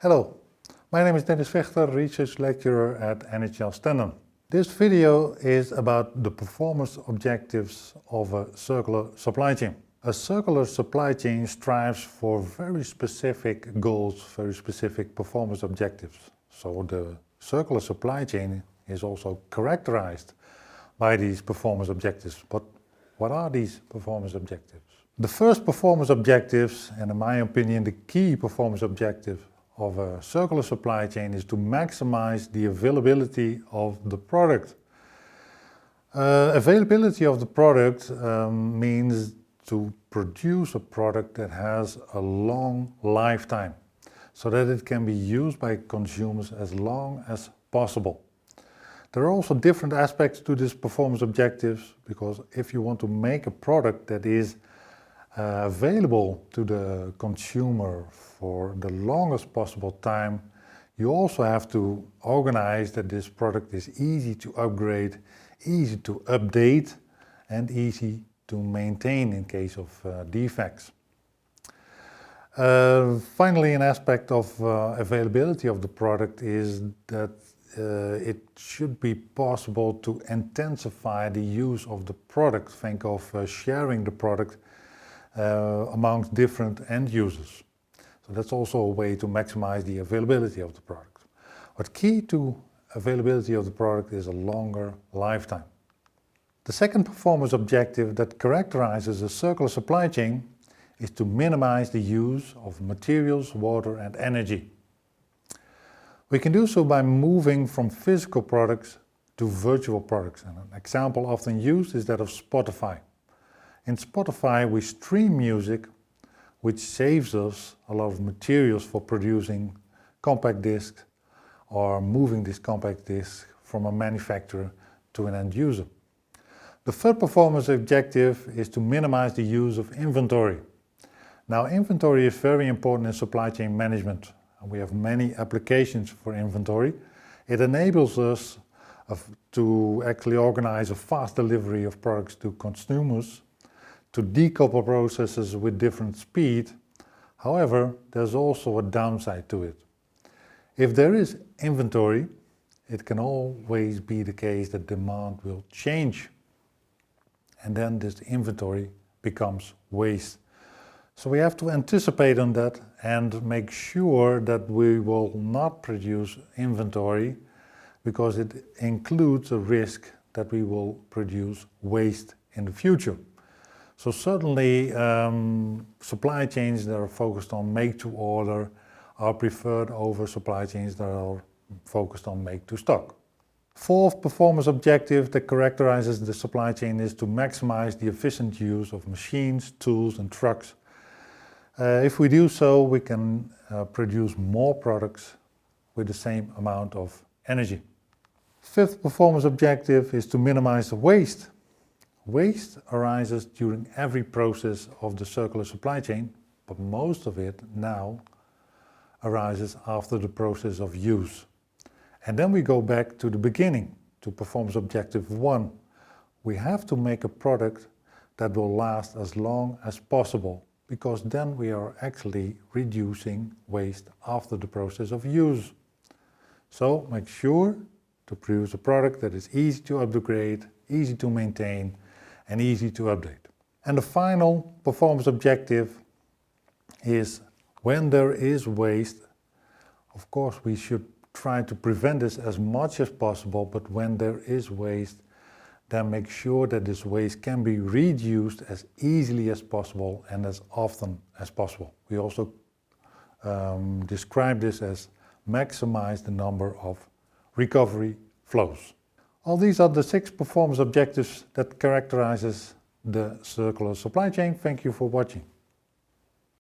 Hello, my name is Dennis Vechter, research lecturer at NHL Stenden. This video is about the performance objectives of a circular supply chain. A circular supply chain strives for very specific goals, very specific performance objectives. So the circular supply chain is also characterized by these performance objectives. But what are these performance objectives? The first performance objectives, and in my opinion the key performance objective of a circular supply chain, is to maximize the availability of the product. Availability of the product means to produce a product that has a long lifetime, so that it can be used by consumers as long as possible. There are also different aspects to this performance objectives, because if you want to make a product that is available to the consumer for the longest possible time, you also have to organize that this product is easy to upgrade, easy to update, and easy to maintain in case of defects. Finally, an aspect of availability of the product is that it should be possible to intensify the use of the product. Think of sharing the product amongst different end users. So that's also a way to maximize the availability of the product. But key to availability of the product is a longer lifetime. The second performance objective that characterizes a circular supply chain is to minimize the use of materials, water and energy. We can do so by moving from physical products to virtual products. And an example often used is that of Spotify. In Spotify we stream music, which saves us a lot of materials for producing compact discs or moving this compact disc from a manufacturer to an end user. The third performance objective is to minimize the use of inventory. Now, inventory is very important in supply chain management. We have many applications for inventory. It enables us to actually organize a fast delivery of products to consumers, to decouple processes with different speed. However, there's also a downside to it. If there is inventory, it can always be the case that demand will change. And then this inventory becomes waste. So we have to anticipate on that and make sure that we will not produce inventory, because it includes a risk that we will produce waste in the future. So certainly supply chains that are focused on make to order are preferred over supply chains that are focused on make to stock. Fourth performance objective that characterizes the supply chain is to maximize the efficient use of machines, tools and trucks. If we do so, we can produce more products with the same amount of energy. Fifth performance objective is to minimize the waste. Waste arises during every process of the circular supply chain, but most of it now arises after the process of use. And then we go back to the beginning, to performance objective 1. We have to make a product that will last as long as possible, because then we are actually reducing waste after the process of use. So make sure to produce a product that is easy to upgrade, easy to maintain and easy to update. And the final performance objective is, when there is waste, of course we should try to prevent this as much as possible, but when there is waste, then make sure that this waste can be reduced as easily as possible and as often as possible. We also describe this as maximize the number of recovery flows. All these are the 6 performance objectives that characterizes the circular supply chain. Thank you for watching.